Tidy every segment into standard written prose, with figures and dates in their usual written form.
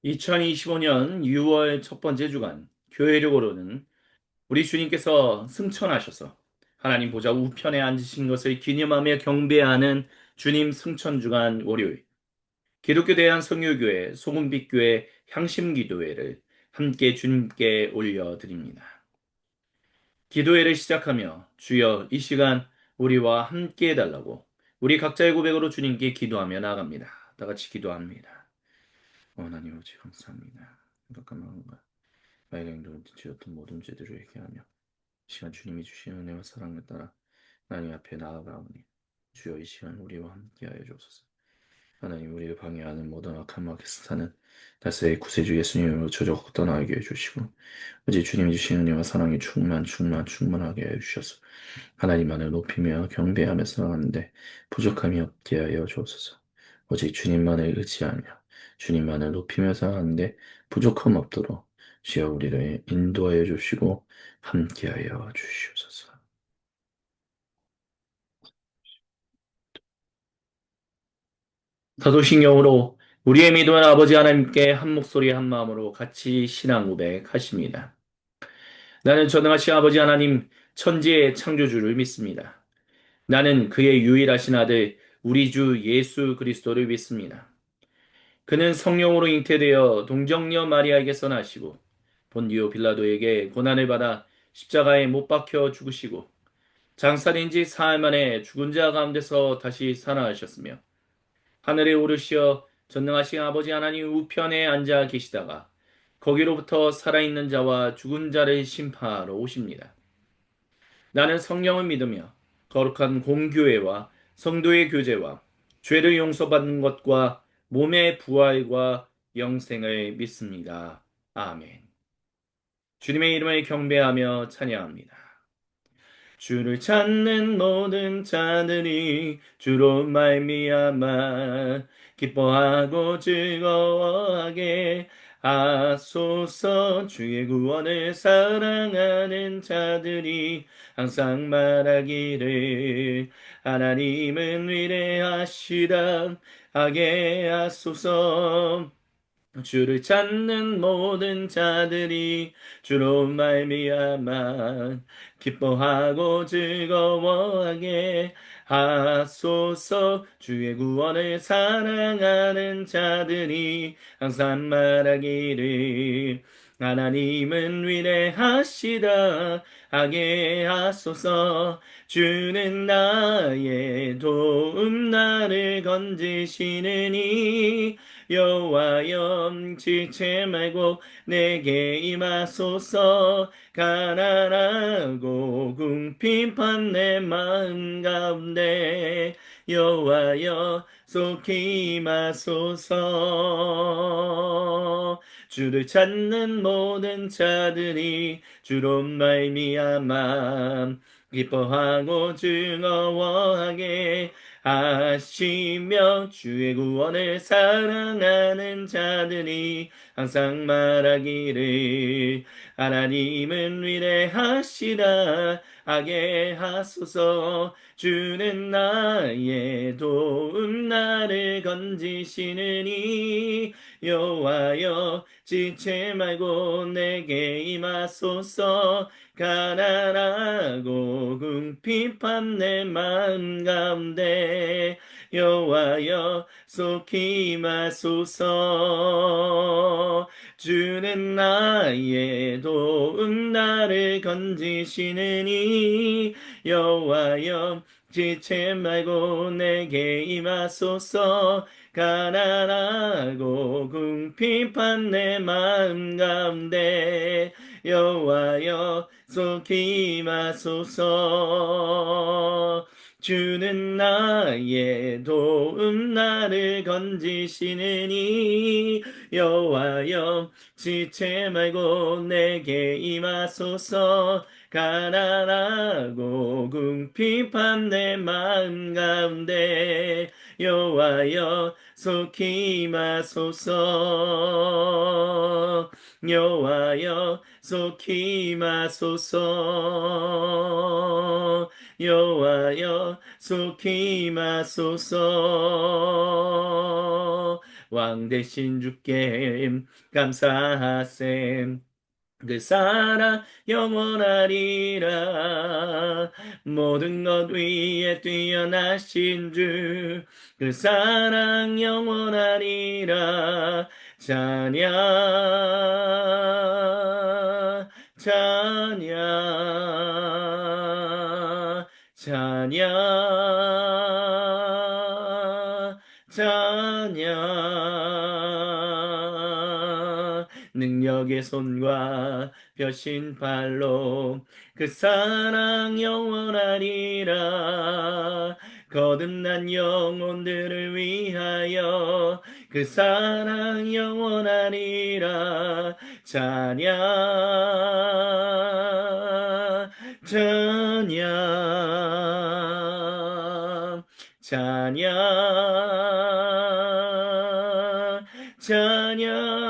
2025년 6월 첫 번째 주간 교회력으로는 우리 주님께서 승천하셔서 하나님 보좌 우편에 앉으신 것을 기념하며 경배하는 주님 승천 주간 월요일 기독교 대한성교교회 소금빛교회 향심기도회를 함께 주님께 올려드립니다. 기도회를 시작하며 주여 이 시간 우리와 함께 해달라고 우리 각자의 고백으로 주님께 기도하며 나아갑니다. 다 같이 기도합니다. 하나님 아버지 감사합니다. 생각한 마음과 나의 행동을 지었던 모든 죄들을 회개하며 시간 주님이 주신 은혜와 사랑을 따라 하나님 앞에 나아가오니 주여 이 시간 우리와 함께하여 주옵소서. 하나님 우리를 방해하는 모든 악한 마귀에서 사는 다스의 구세주 예수님으로 저적 떠나게 해주시고 오직 주님이 주신 은혜와 사랑이 충만하게 해주셔서 하나님만을 높이며 경배하며 살아가는데 부족함이 없게 하여 주옵소서. 오직 주님만을 의지하며 주님만을 높이며 살아가는데 부족함 없도록 주여 우리를 인도하여 주시고 함께하여 주시옵소서. 사도신경으로 우리의 믿음은 아버지 하나님께 한 목소리 한 마음으로 같이 신앙 고백하십니다. 나는 전능하신 아버지 하나님 천지의 창조주를 믿습니다. 나는 그의 유일하신 아들 우리 주 예수 그리스도를 믿습니다. 그는 성령으로 잉태되어 동정녀 마리아에게서 나시고 본디오 빌라도에게 고난을 받아 십자가에 못 박혀 죽으시고 장사된 지 사흘 만에 죽은 자 가운데서 다시 살아나셨으며 하늘에 오르시어 전능하신 아버지 하나님 우편에 앉아 계시다가 거기로부터 살아있는 자와 죽은 자를 심판하러 오십니다. 나는 성령을 믿으며 거룩한 공교회와 성도의 교제와 죄를 용서받는 것과 몸의 부활과 영생을 믿습니다. 아멘. 주님의 이름을 경배하며 찬양합니다. 주를 찾는 모든 자들이 주로 말미암아 기뻐하고 즐거워하게 하소서. 주의 구원을 사랑하는 자들이 항상 말하기를 하나님은 위대하시다 하게 하소서. 주를 찾는 모든 자들이 주로 말미암아 기뻐하고 즐거워하게 하소서. 주의 구원을 사랑하는 자들이 항상 말하기를 하나님은 위대하시다 하게 하소서. 주는 나의 도움 나를 건지시느니 여호와여 지체 말고 내게 임하소서. 가난하고 궁핍한 내 마음 가운데 여호와여 속히 임하소서. 주를 찾는 모든 자들이 주로 말미암아 기뻐하고 즐거워하게 하시며 주의 구원을 사랑하는 자들이 항상 말하기를 하나님은 위대하시다 하게 하소서. 주는 나의 도움 나를 건지시느니 여호와여 지체 말고 내게 임하소서. 가난하고 궁핍한 내 마음 가운데 여호와여 속히 임하소서. 주는 나의 도움 나를 건지시느니 여호와여 지체 말고 내게 임하소서. 가난하고 궁핍한 내 마음 가운데 여호와여 속히 임하소서. 주는 나의 도움 나를 건지시느니 여호와여 지체 말고 내게 임하소서. 가난하고 궁핍한 내 마음 가운데 여호와여 속히 임하소서. 여호와여 속히 임하소서. 여호와여 속히 임하소서. 왕 대신 주께 감사하셈. 그 사랑 영원하리라. 모든 것 위에 뛰어나신 주, 그 사랑 영원하리라. 찬양, 찬양, 찬양, 찬양. 능력의 손과 벼신 발로 그 사랑 영원하리라. 거듭난 영혼들을 위하여 그 사랑 영원하리라. 찬양, 찬양, 찬양, 찬양.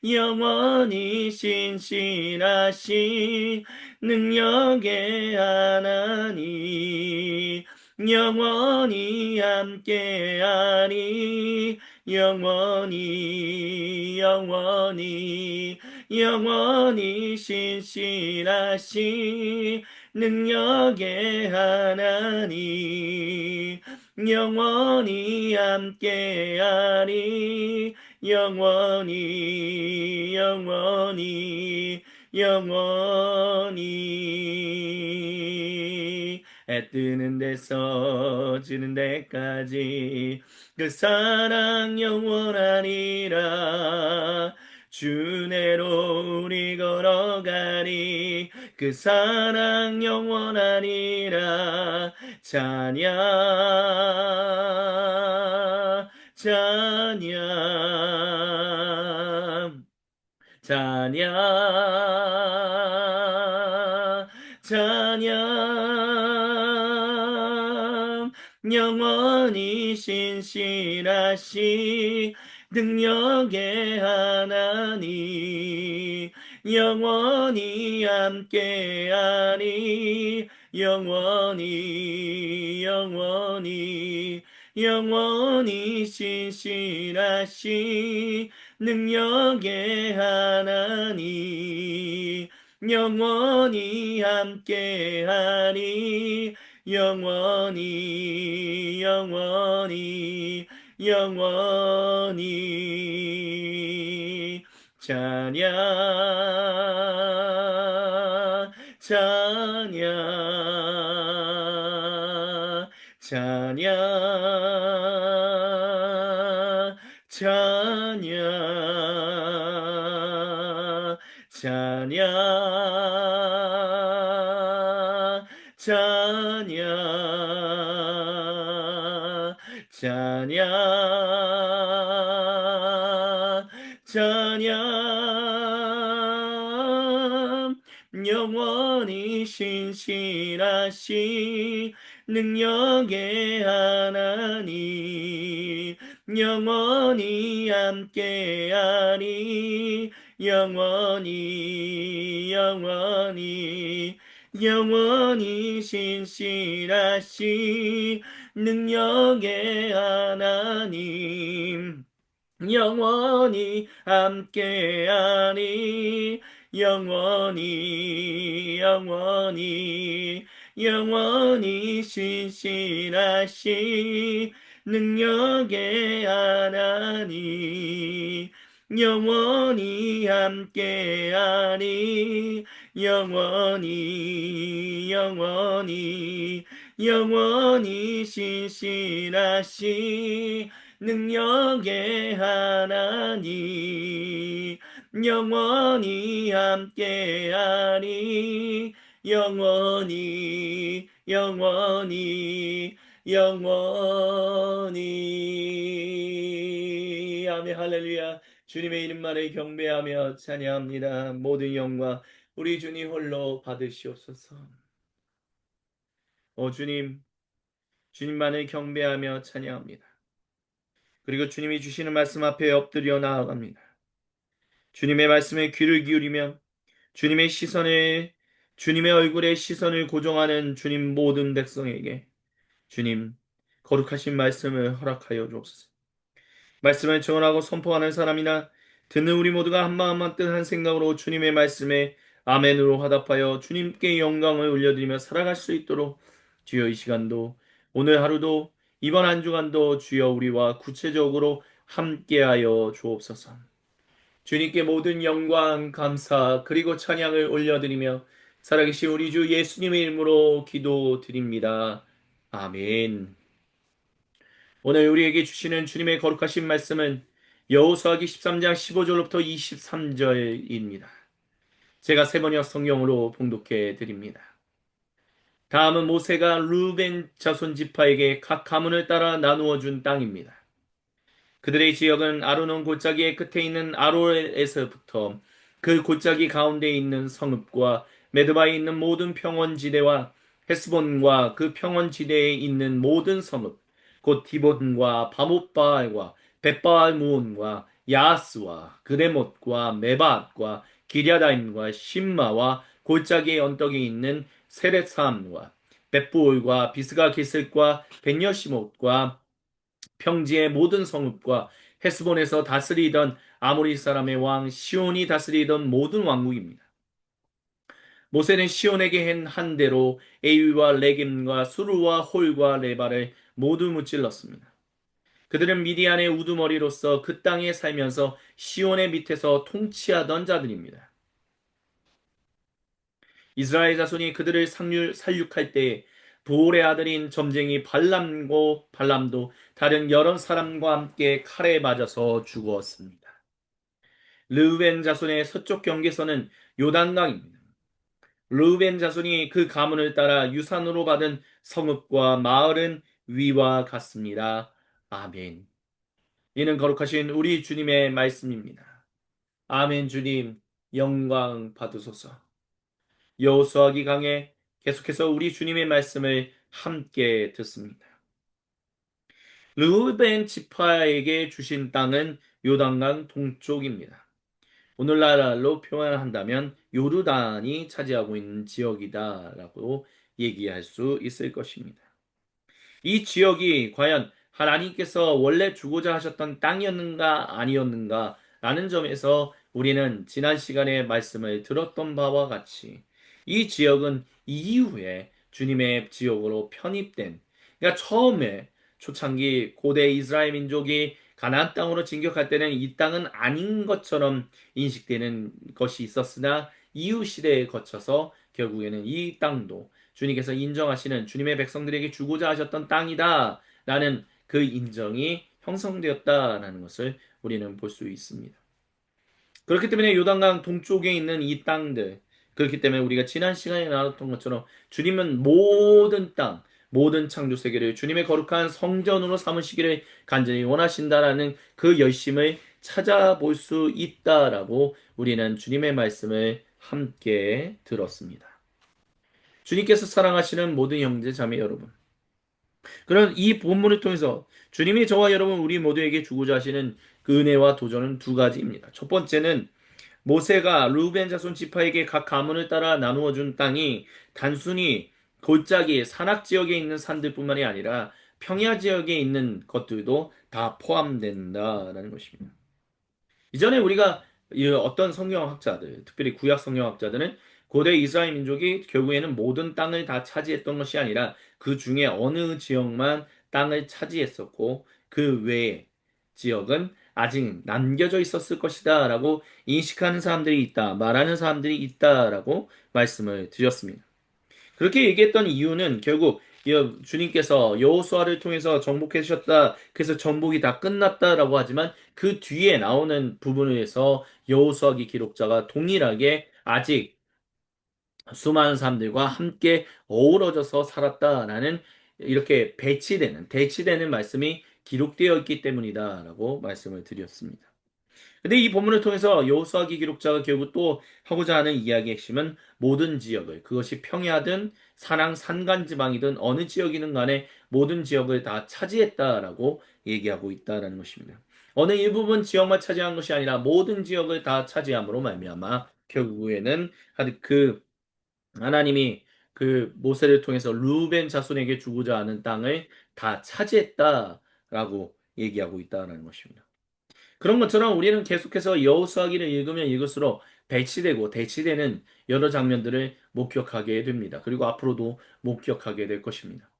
영원히 신실하신 능력의 하나님, 영원히 함께하리. 영원히, 영원히, 영원히 신실하신 능력의 하나님, 영원히 함께하리. 영원히, 영원히, 영원히. 애 뜨는 데서 지는 데까지 그 사랑 영원하리라. 주내로 우리 걸어가리. 그 사랑 영원하리라. 찬양, 찬양, 찬양, 찬양. 영원히 신실하신 능력의 하나님, 영원히 함께하리. 영원히, 영원히, 영원히 신실하신 능력의 하나님, 영원히 함께하리. 영원히, 영원히, 영원히. 찬양, 찬양, 찬양, 찬양, 찬양, 찬양, 찬양, 찬양. 영원히 신실하신 능력의 하나님, 영원히 함께하리. 영원히, 영원히, 영원히 신실하신 능력의 하나님, 영원히 함께하리. 영원히, 영원히, 영원히 신실하신 능력의 하나님, 영원히 함께하리. 영원히, 영원히, 영원히 신실하신 능력의 하나님, 영원히 함께하리. 영원히, 영원히, 영원히. 아멘. 할렐루야. 주님의 이름만을 경배하며 찬양합니다. 모든 영광 우리 주님 홀로 받으시옵소서. 오 주님, 주님만을 경배하며 찬양합니다. 그리고 주님이 주시는 말씀 앞에 엎드려 나아갑니다. 주님의 말씀에 귀를 기울이며 주님의 얼굴에 시선을 고정하는 주님 모든 백성에게 주님 거룩하신 말씀을 허락하여 주옵소서. 말씀을 전하고 선포하는 사람이나 듣는 우리 모두가 한마음 한뜻 한 생각으로 주님의 말씀에 아멘으로 화답하여 주님께 영광을 올려드리며 살아갈 수 있도록 주여 이 시간도 오늘 하루도 이번 한 주간도 주여 우리와 구체적으로 함께하여 주옵소서. 주님께 모든 영광, 감사, 그리고 찬양을 올려드리며 살아계신 우리 주 예수님의 이름으로 기도드립니다. 아멘. 오늘 우리에게 주시는 주님의 거룩하신 말씀은 여호수아기 13장 15절부터 23절입니다. 제가 세 번역 성경으로 봉독해 드립니다. 다음은 모세가 르우벤 자손 지파에게 각 가문을 따라 나누어 준 땅입니다. 그들의 지역은 아르논 골짜기의 끝에 있는 아로엘에서부터 그 골짜기 가운데 있는 성읍과 메드바에 있는 모든 평원지대와 헤스본과 그 평원지대에 있는 모든 성읍, 곧 디본과 바못바알과 벳바알무온과 야스와 그레못과 메바앗과 기랴다임과 심마와 골짜기의 언덕에 있는 세렛사암과 벳부올과 비스가 기슬과 벤여시못과 평지의 모든 성읍과 헤스본에서 다스리던 아모리 사람의 왕 시온이 다스리던 모든 왕국입니다. 모세는 시온에게 한 대로 에위와 레겜과 수르와 홀과 레바를 모두 무찔렀습니다. 그들은 미디안의 우두머리로서 그 땅에 살면서 시온의 밑에서 통치하던 자들입니다. 이스라엘 자손이 그들을 살육할 때에 보올의 아들인 점쟁이 발람도 다른 여러 사람과 함께 칼에 맞아서 죽었습니다. 르우벤 자손의 서쪽 경계선은 요단강입니다. 르우벤 자손이 그 가문을 따라 유산으로 받은 성읍과 마을은 위와 같습니다. 아멘. 이는 거룩하신 우리 주님의 말씀입니다. 아멘. 주님 영광 받으소서. 여호수아기 강에 계속해서 우리 주님의 말씀을 함께 듣습니다. 르우벤 지파에게 주신 땅은 요단강 동쪽입니다. 오늘날로 표현한다면 요르단이 차지하고 있는 지역이다라고 얘기할 수 있을 것입니다. 이 지역이 과연 하나님께서 원래 주고자 하셨던 땅이었는가 아니었는가 라는 점에서 우리는 지난 시간에 말씀을 들었던 바와 같이 이 지역은 이후에 주님의 지역으로 편입된, 그러니까 처음에 초창기 고대 이스라엘 민족이 가나안 땅으로 진격할 때는 이 땅은 아닌 것처럼 인식되는 것이 있었으나 이후 시대에 거쳐서 결국에는 이 땅도 주님께서 인정하시는 주님의 백성들에게 주고자 하셨던 땅이다 라는 그 인정이 형성되었다라는 것을 우리는 볼 수 있습니다. 그렇기 때문에 요단강 동쪽에 있는 이 땅들, 그렇기 때문에 우리가 지난 시간에 나눴던 것처럼 주님은 모든 땅, 모든 창조 세계를 주님의 거룩한 성전으로 삼으시기를 간절히 원하신다라는 그 열심을 찾아볼 수 있다라고 우리는 주님의 말씀을 함께 들었습니다. 주님께서 사랑하시는 모든 형제 자매 여러분, 그런 이 본문을 통해서 주님이 저와 여러분 우리 모두에게 주고자 하시는 그 은혜와 도전은 두 가지입니다. 첫 번째는 모세가 루벤 자손 지파에게 각 가문을 따라 나누어 준 땅이 단순히 골짜기 산악 지역에 있는 산들뿐만이 아니라 평야 지역에 있는 것들도 다 포함된다라는 것입니다. 이전에 우리가 어떤 성경학자들, 특별히 구약 성경학자들은 고대 이스라엘 민족이 결국에는 모든 땅을 다 차지했던 것이 아니라 그 중에 어느 지역만 땅을 차지했었고 그 외의 지역은 아직 남겨져 있었을 것이다 라고 인식하는 사람들이 있다, 말하는 사람들이 있다라고 말씀을 드렸습니다. 그렇게 얘기했던 이유는 결국 주님께서 여호수아를 통해서 정복해 주셨다. 그래서 정복이 다 끝났다라고 하지만 그 뒤에 나오는 부분에서 여호수아기 기록자가 동일하게 아직 수많은 사람들과 함께 어우러져서 살았다라는 이렇게 대치되는 말씀이 기록되어 있기 때문이다라고 말씀을 드렸습니다. 근데 이 본문을 통해서 여호수아기 기록자가 결국 또 하고자 하는 이야기의 핵심은 모든 지역을, 그것이 평야든 산항 산간 지방이든 어느 지역이든 간에 모든 지역을 다 차지했다라고 얘기하고 있다라는 것입니다. 어느 일부분 지역만 차지한 것이 아니라 모든 지역을 다 차지함으로 말미암아 결국에는 그 하나님이 그 모세를 통해서 루벤 자손에게 주고자 하는 땅을 다 차지했다라고 얘기하고 있다는 것입니다. 그런 것처럼 우리는 계속해서 여호수아기를 읽으면 읽을수록 배치되고 대치되는 여러 장면들을 목격하게 됩니다. 그리고 앞으로도 목격하게 될 것입니다.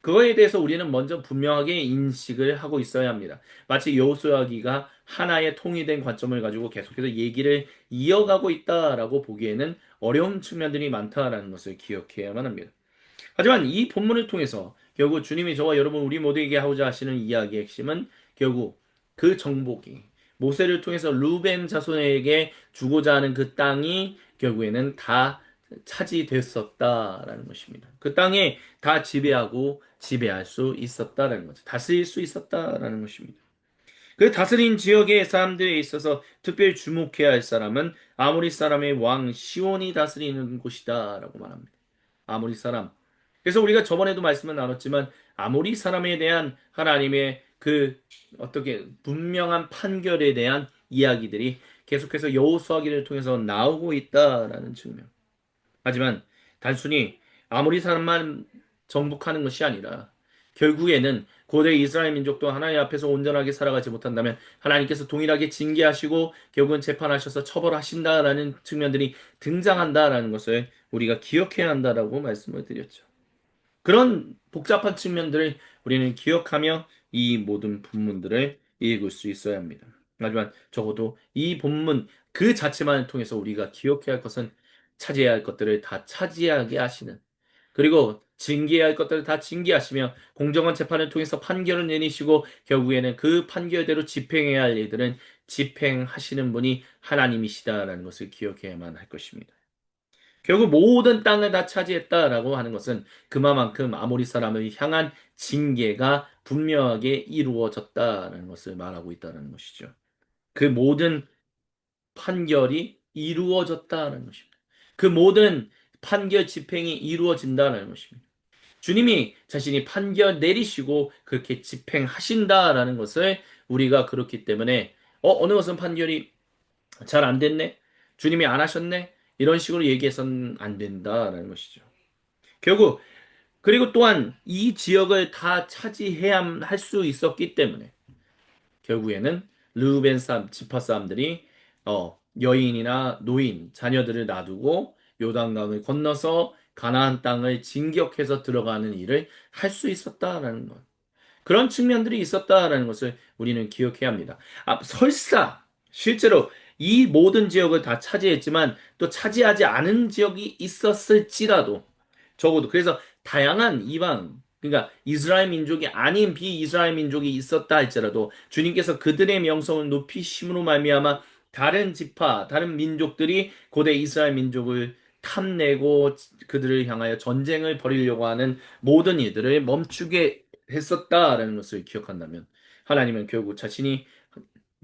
그거에 대해서 우리는 먼저 분명하게 인식을 하고 있어야 합니다. 마치 여호수아기가 하나의 통일된 관점을 가지고 계속해서 얘기를 이어가고 있다라고 보기에는 어려운 측면들이 많다라는 것을 기억해야만 합니다. 하지만 이 본문을 통해서 결국 주님이 저와 여러분 우리 모두에게 하고자 하시는 이야기의 핵심은 결국 그 정복이 모세를 통해서 루벤 자손에게 주고자 하는 그 땅이 결국에는 다 차지됐었다라는 것입니다. 그 땅에 다 지배하고 지배할 수 있었다라는 거죠. 다스릴 수 있었다라는 것입니다. 그 다스린 지역의 사람들에 있어서 특별히 주목해야 할 사람은 아모리 사람의 왕 시온이 다스리는 곳이다라고 말합니다. 아모리 사람. 그래서 우리가 저번에도 말씀을 나눴지만 아모리 사람에 대한 하나님의 그 어떻게 분명한 판결에 대한 이야기들이 계속해서 여호수아기를 통해서 나오고 있다라는 측면. 하지만 단순히 아모리 사람만 정복하는 것이 아니라 결국에는 고대 이스라엘 민족도 하나님 앞에서 온전하게 살아가지 못한다면 하나님께서 동일하게 징계하시고 결국은 재판하셔서 처벌하신다라는 측면들이 등장한다라는 것을 우리가 기억해야 한다라고 말씀을 드렸죠. 그런 복잡한 측면들을 우리는 기억하며 이 모든 본문들을 읽을 수 있어야 합니다. 하지만 적어도 이 본문 그 자체만을 통해서 우리가 기억해야 할 것은 차지해야 할 것들을 다 차지하게 하시는 그리고 징계해야 할 것들을 다 징계하시며 공정한 재판을 통해서 판결을 내리시고 결국에는 그 판결대로 집행해야 할 일들은 집행하시는 분이 하나님이시다라는 것을 기억해야만 할 것입니다. 결국 모든 땅을 다 차지했다라고 하는 것은 그만큼 아모리 사람을 향한 징계가 분명하게 이루어졌다라는 것을 말하고 있다는 것이죠. 그 모든 판결이 이루어졌다는 것입니다. 그 모든 판결 집행이 이루어진다는 것입니다. 주님이 자신이 판결 내리시고 그렇게 집행하신다라는 것을 우리가 그렇기 때문에 어느 것은 판결이 잘 안 됐네? 주님이 안 하셨네? 이런 식으로 얘기해서는 안 된다라는 것이죠. 결국 그리고 또한 이 지역을 다 차지해야 할 수 있었기 때문에 결국에는 르우벤 사람, 지파 사람들이 여인이나 노인, 자녀들을 놔두고 요단강을 건너서 가나안 땅을 진격해서 들어가는 일을 할 수 있었다라는 것. 그런 측면들이 있었다라는 것을 우리는 기억해야 합니다. 설사 실제로 이 모든 지역을 다 차지했지만 또 차지하지 않은 지역이 있었을지라도 적어도 그래서 다양한 이방 그러니까 이스라엘 민족이 아닌 비이스라엘 민족이 있었다 할지라도 주님께서 그들의 명성을 높이심으로 말미암아 다른 지파, 다른 민족들이 고대 이스라엘 민족을 탐내고 그들을 향하여 전쟁을 벌이려고 하는 모든 일들을 멈추게 했었다라는 것을 기억한다면 하나님은 결국 자신이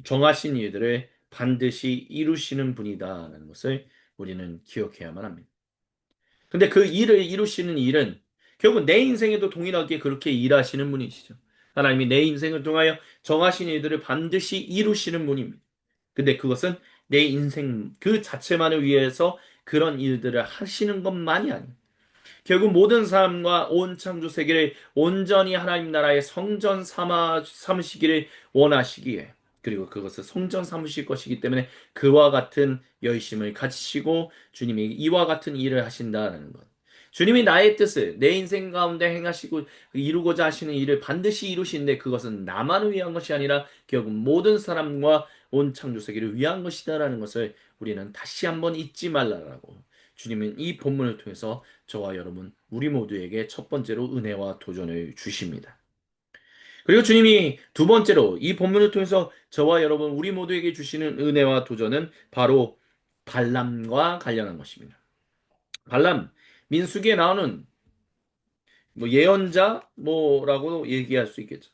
정하신 일들을 반드시 이루시는 분이다라는 것을 우리는 기억해야만 합니다. 근데 그 일을 이루시는 일은 결국 내 인생에도 동일하게 그렇게 일하시는 분이시죠. 하나님이 내 인생을 통하여 정하신 일들을 반드시 이루시는 분입니다. 근데 그것은 내 인생 그 자체만을 위해서 그런 일들을 하시는 것만이 아닙니다. 결국 모든 사람과 온 창조 세계를 온전히 하나님 나라의 성전 삼으시기를 원하시기에 그리고 그것을 성전 삼으실 것이기 때문에 그와 같은 열심을 가지시고 주님이 이와 같은 일을 하신다는 것. 주님이 나의 뜻을 내 인생 가운데 행하시고 이루고자 하시는 일을 반드시 이루시는데 그것은 나만을 위한 것이 아니라 결국 모든 사람과 온 창조 세계를 위한 것이다라는 것을 우리는 다시 한번 잊지 말라라고 주님은 이 본문을 통해서 저와 여러분, 우리 모두에게 첫 번째로 은혜와 도전을 주십니다. 그리고 주님이 두 번째로 이 본문을 통해서 저와 여러분, 우리 모두에게 주시는 은혜와 도전은 바로 발람과 관련한 것입니다. 발람, 민수기에 나오는 뭐 예언자 뭐라고 얘기할 수 있겠죠.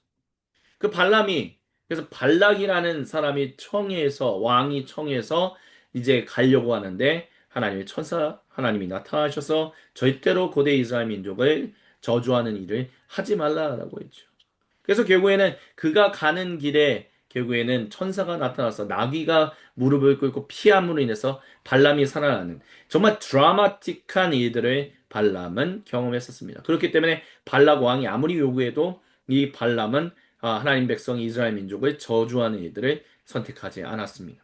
그 발람이 그래서 발락이라는 사람이 청해서 왕이 청해서 이제 가려고 하는데 하나님의 천사 하나님이 나타나셔서 절대로 고대 이스라엘 민족을 저주하는 일을 하지 말라라고 했죠. 그래서 결국에는 그가 가는 길에 결국에는 천사가 나타나서 나귀가 무릎을 꿇고 피함으로 인해서 발람이 살아나는 정말 드라마틱한 일들을 발람은 경험했었습니다. 그렇기 때문에 발락 왕이 아무리 요구해도 이 발람은 하나님 백성 이스라엘 민족을 저주하는 일들을 선택하지 않았습니다.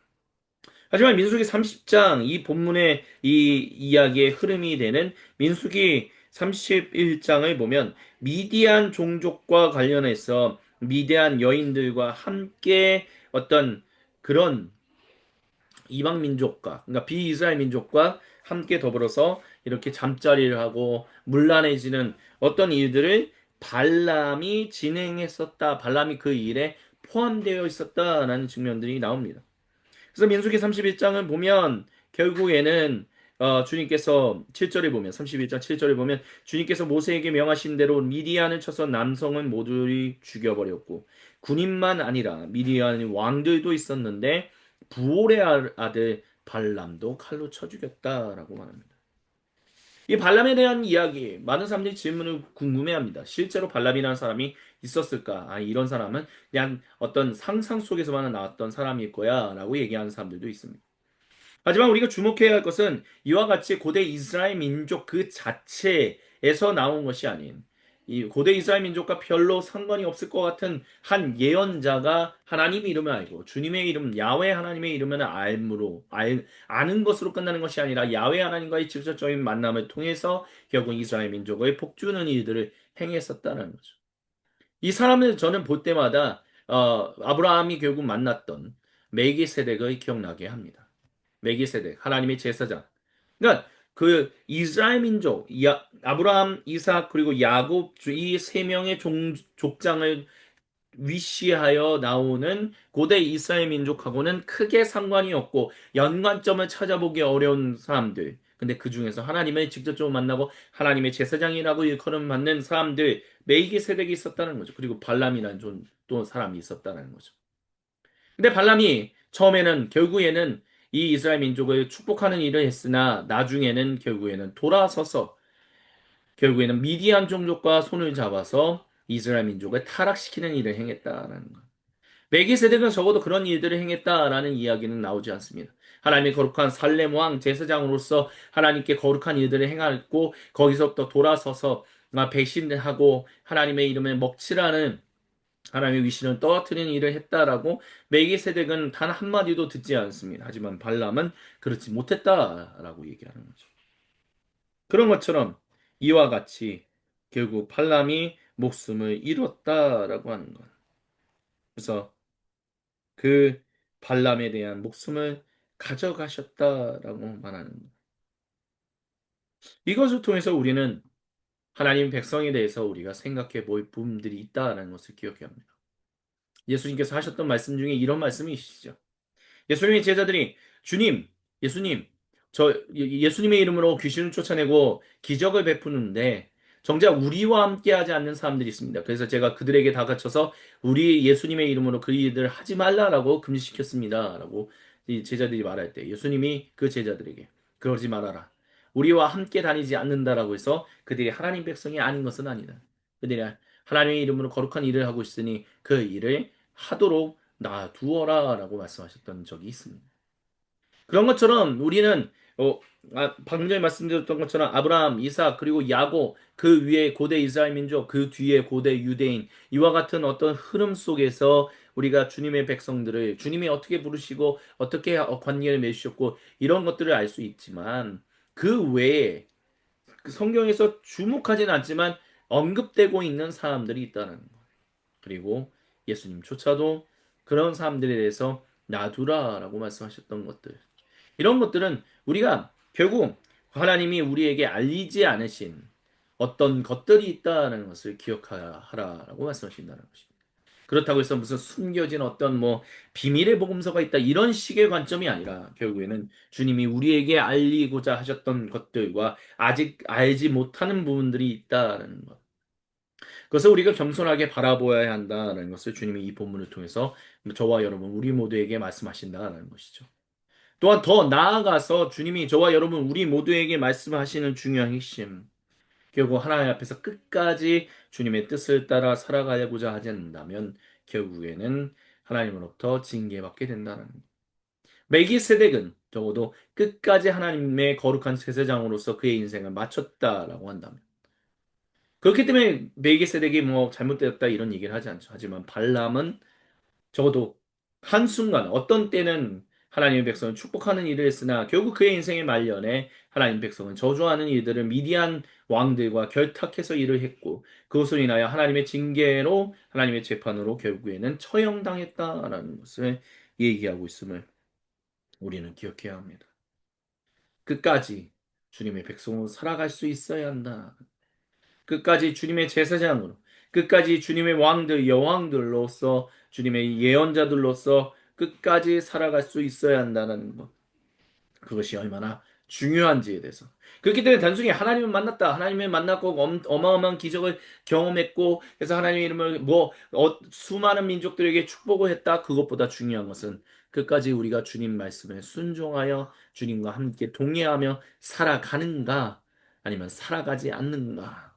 하지만 민수기 30장 이 본문의 이 이야기의 흐름이 되는 민수기 31장을 보면 미디안 종족과 관련해서 미디안 여인들과 함께 어떤 그런 이방 민족과 그러니까 비이스라엘 민족과 함께 더불어서 이렇게 잠자리를 하고 문란해지는 어떤 일들을 발람이 진행했었다. 발람이 그 일에 포함되어 있었다라는 측면들이 나옵니다. 그래서 민수기 31장을 보면 결국에는 주님께서 7절에 보면 31장 7절에 보면 주님께서 모세에게 명하신 대로 미디안을 쳐서 남성은 모두 죽여버렸고 군인만 아니라 미디안 왕들도 있었는데 부올의 아들 발람도 칼로 쳐 죽였다라고 말합니다. 이 발람에 대한 이야기 많은 사람들이 질문을 궁금해합니다. 실제로 발람이라는 사람이 있었을까? 이런 사람은 그냥 어떤 상상 속에서만 나왔던 사람일 거야라고 얘기하는 사람들도 있습니다. 하지만 우리가 주목해야 할 것은 이와 같이 고대 이스라엘 민족 그 자체에서 나온 것이 아닌 이 고대 이스라엘 민족과 별로 상관이 없을 것 같은 한 예언자가 하나님 이름을 알고 주님의 이름 야훼 하나님의 이름을 아는 것으로 끝나는 것이 아니라 야훼 하나님과의 직접적인 만남을 통해서 결국 이스라엘 민족을 복주는 일들을 행했었다는 거죠. 이 사람을 저는 볼 때마다 아브라함이 결국 만났던 멜기세덱을 기억나게 합니다. 멜기세덱 하나님의 제사장. 그러니까 그 이스라엘 민족 아브라함, 이삭 그리고 야곱 이 세 명의 족장을 위시하여 나오는 고대 이스라엘 민족하고는 크게 상관이 없고 연관점을 찾아보기 어려운 사람들. 근데 그 중에서 하나님을 직접적으로 만나고 하나님의 제사장이라고 일컬음 받는 사람들 멜기세덱이 있었다는 거죠. 그리고 발람이라는 또 사람이 있었다는 거죠. 근데 발람이 처음에는 결국에는 이 이스라엘 민족을 축복하는 일을 했으나 나중에는 결국에는 돌아서서 결국에는 미디안 종족과 손을 잡아서 이스라엘 민족을 타락시키는 일을 행했다라는 것. 멜기세덱은 적어도 그런 일들을 행했다라는 이야기는 나오지 않습니다. 하나님의 거룩한 살렘 왕 제사장으로서 하나님께 거룩한 일들을 행하고 거기서부터 돌아서서 배신하고 하나님의 이름을 먹칠하는 하나님의 위신을 떨어뜨리는 일을 했다라고 멜기세덱은 단 한마디도 듣지 않습니다. 하지만 발람은 그렇지 못했다라고 얘기하는 거죠. 그런 것처럼 이와 같이 결국 발람이 목숨을 잃었다라고 하는 것. 그래서 그 발람에 대한 목숨을 가져가셨다라고 말하는 것. 이것을 통해서 우리는 하나님 백성에 대해서 우리가 생각해 볼 부분들이 있다라는 것을 기억해야 합니다. 예수님께서 하셨던 말씀 중에 이런 말씀이 있으시죠. 예수님의 제자들이 주님, 예수님, 예수님의 이름으로 귀신을 쫓아내고 기적을 베푸는데 정작 우리와 함께 하지 않는 사람들이 있습니다. 그래서 제가 그들에게 다가쳐서 우리 예수님의 이름으로 그 일을 하지 말라라고 금지시켰습니다. 라고 이 제자들이 말할 때 예수님이 그 제자들에게 그러지 말아라. 우리와 함께 다니지 않는다라고 해서 그들이 하나님 백성이 아닌 것은 아니다. 그들이 하나님의 이름으로 거룩한 일을 하고 있으니 그 일을 하도록 놔두어라 라고 말씀하셨던 적이 있습니다. 그런 것처럼 우리는 방금 전에 말씀드렸던 것처럼 아브라함, 이삭, 그리고 야곱, 그 위에 고대 이스라엘 민족, 그 뒤에 고대 유대인, 이와 같은 어떤 흐름 속에서 우리가 주님의 백성들을 주님이 어떻게 부르시고 어떻게 관계를 맺으셨고 이런 것들을 알 수 있지만 그 외에 그 성경에서 주목하지는 않지만 언급되고 있는 사람들이 있다는 거. 그리고 예수님조차도 그런 사람들에 대해서 놔두라라고 말씀하셨던 것들. 이런 것들은 우리가 결국 하나님이 우리에게 알리지 않으신 어떤 것들이 있다는 것을 기억하라라고 말씀하신다는 것입니다. 그렇다고 해서 무슨 숨겨진 어떤 뭐 비밀의 복음서가 있다 이런 식의 관점이 아니라 결국에는 주님이 우리에게 알리고자 하셨던 것들과 아직 알지 못하는 부분들이 있다는 것. 그것을 우리가 겸손하게 바라보아야 한다는 것을 주님이 이 본문을 통해서 저와 여러분 우리 모두에게 말씀하신다는 것이죠. 또한 더 나아가서 주님이 저와 여러분 우리 모두에게 말씀하시는 중요한 핵심. 결국 하나님 앞에서 끝까지 주님의 뜻을 따라 살아가고자 하지 않는다면 결국에는 하나님으로부터 징계받게 된다는 것. 멜기세덱은 적어도 끝까지 하나님의 거룩한 제사장으로서 그의 인생을 마쳤다라고 한다면 그렇기 때문에 멜기세덱이 뭐 잘못되었다 이런 얘기를 하지 않죠. 하지만 발람은 적어도 한순간 어떤 때는 하나님의 백성을 축복하는 일을 했으나 결국 그의 인생의 말년에 하나님의 백성은 저주하는 일들을 미디안 왕들과 결탁해서 일을 했고 그것으로 인하여 하나님의 징계로 하나님의 재판으로 결국에는 처형당했다라는 것을 얘기하고 있음을 우리는 기억해야 합니다. 끝까지 주님의 백성으로 살아갈 수 있어야 한다. 끝까지 주님의 제사장으로, 끝까지 주님의 왕들, 여왕들로서, 주님의 예언자들로서 끝까지 살아갈 수 있어야 한다는 것. 그것이 얼마나 중요한지에 대해서. 그렇기 때문에 단순히 하나님을 만났다, 하나님을 만났고 어마어마한 기적을 경험했고, 그래서 하나님의 이름을 수많은 민족들에게 축복을 했다. 그것보다 중요한 것은 끝까지 우리가 주님 말씀에 순종하여 주님과 함께 동의하며 살아가는가, 아니면 살아가지 않는가.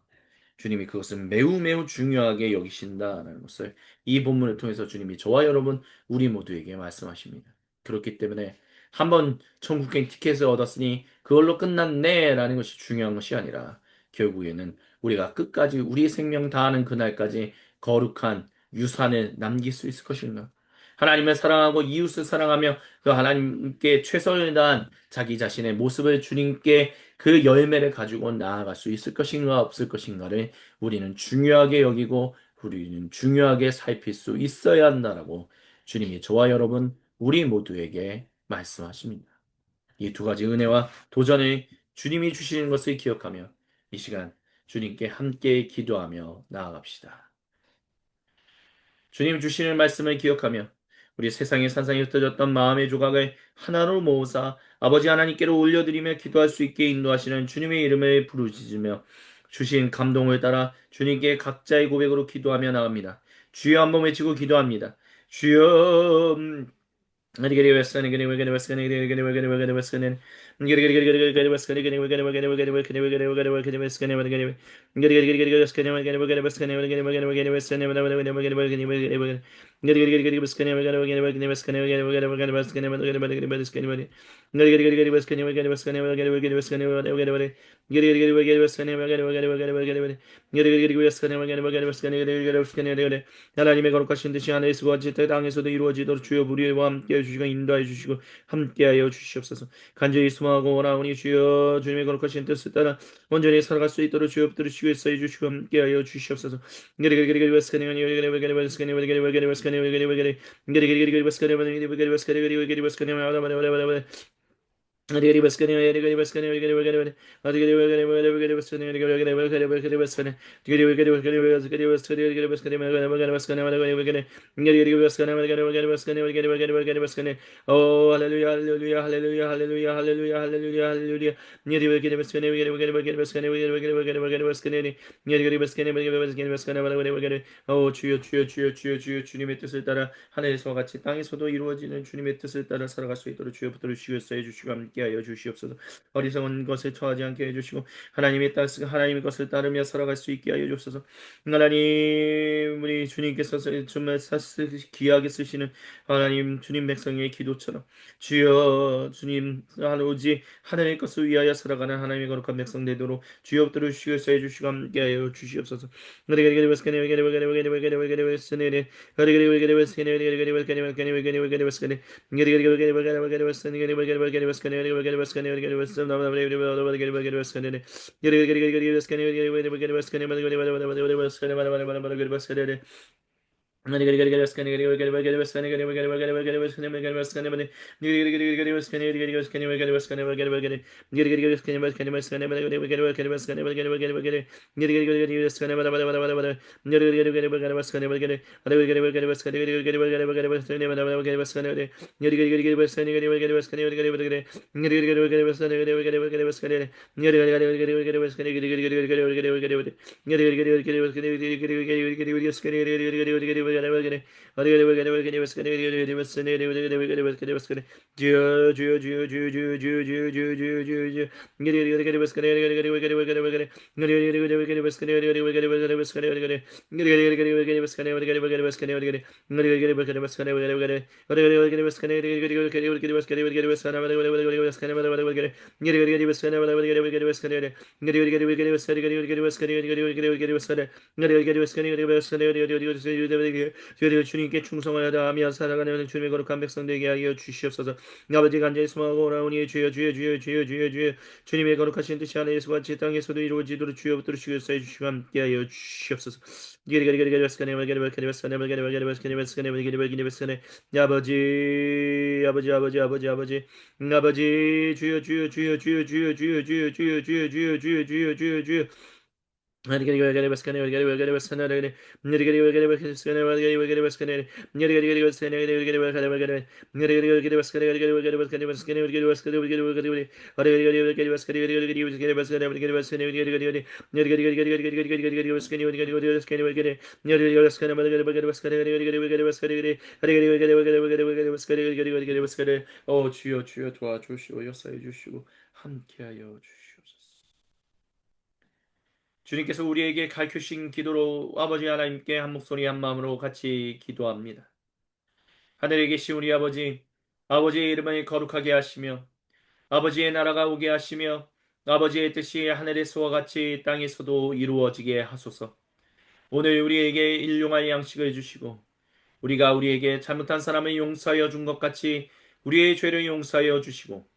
주님이 그것을 매우 매우 중요하게 여기신다라는 것을 이 본문을 통해서 주님이 저와 여러분 우리 모두에게 말씀하십니다. 그렇기 때문에 한번 천국행 티켓을 얻었으니 그걸로 끝났네라는 것이 중요한 것이 아니라 결국에는 우리가 끝까지 우리 생명 다하는 그날까지 거룩한 유산을 남길 수 있을 것인가? 하나님을 사랑하고 이웃을 사랑하며 그 하나님께 최선을 다한 자기 자신의 모습을 주님께 그 열매를 가지고 나아갈 수 있을 것인가 없을 것인가를 우리는 중요하게 여기고 우리는 중요하게 살필 수 있어야 한다라고 주님이 저와 여러분 우리 모두에게 말씀하십니다. 이 두 가지 은혜와 도전을 주님이 주시는 것을 기억하며 이 시간 주님께 함께 기도하며 나아갑시다. 주님 주시는 말씀을 기억하며 우리 세상의 산상이 흩어졌던 마음의 조각을 하나로 모으사 아버지 하나님께로 올려드리며 기도할 수 있게 인도하시는 주님의 이름을 부르짖으며 주신 감동을 따라 주님께 각자의 고백으로 기도하며 나갑니다. 주여 한번 외치고 기도합니다. 주여 하나님의 거룩하신 뜻이 하늘에서와 같이 땅에서도 이루어지도록 주여 우리와 함께해 주시고 인도해 주시고 함께하여 주시옵소서. 간절히 소망하고 원하오니 주여 주님의 거룩하신 뜻을 따라 온전히 살아갈 수 있도록 주여 붙들으시고 있어 주시고 함께하여 주시옵소서. Oh, hallelujah, hallelujah, hallelujah, hallelujah, hallelujah, hallelujah, hallelujah. 주여, 주여, 주여, 주여, 주여, 주님의 뜻을 따라 하늘에서와 같이 땅에서도 이루어지는 주님의 뜻을 따라 살아갈 수 있도록 주여 붙들어 주시고 해주시고 함께하여 주시옵소서. 어리석은 것에 처하지 않게 해주시고 하나님의 것을 따르며 살아갈 수 있게 하여 주옵소서. 하나님 우리 주님께서 정말 귀하게 쓰시는 하나님 주님 백성의 기도처럼 주여 주님 오직 하나님의 것을 위하여 살아가는 하나님의 거룩한 백성 되도록 주여 붙들어 주시고 해주시고 함께하여 주시옵소서. 주여 주여 주여 주여 주여 주여 주여 주여 주여 주여 주여 주님께 충성하여 살아가는 주님의 거룩한 백성 되게 하여 주시옵소서. 아버지 간절히 소망하고 오라오니 주여 주여 주여 주여 주여 주여 주님의 거룩하신 뜻이 하늘 예수와 같이 땅에서도 이루어지도록 주여 붙들으시고 역사해 주시고 함께하여 주시옵소서. 아버지 주여 주여 주여 주여 주여 주여 주여 주여 주여 주여 주여 주여 주여 주여 주여 주여 도와주시고 역사해 주시고 함께하여 주시옵소서. 주님께서 우리에게 가르치신 기도로 아버지 하나님께 한 목소리 한 마음으로 같이 기도합니다. 하늘에 계신 우리 아버지, 아버지의 이름을 거룩하게 하시며 아버지의 나라가 오게 하시며 아버지의 뜻이 하늘에서와 같이 땅에서도 이루어지게 하소서. 오늘 우리에게 일용할 양식을 주시고 우리가 우리에게 잘못한 사람을 용서하여 준 것 같이 우리의 죄를 용서하여 주시고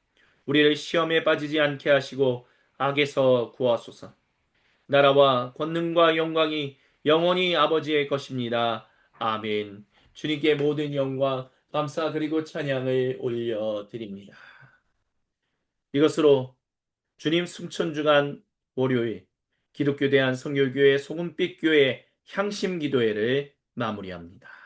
우리를 시험에 빠지지 않게 하시고 악에서 구하소서. 나라와 권능과 영광이 영원히 아버지의 것입니다. 아멘. 주님께 모든 영광, 감사 그리고 찬양을 올려드립니다. 이것으로 주님 승천주간 월요일 기독교 대한 성결교회 소금빛 교회 향심 기도회를 마무리합니다.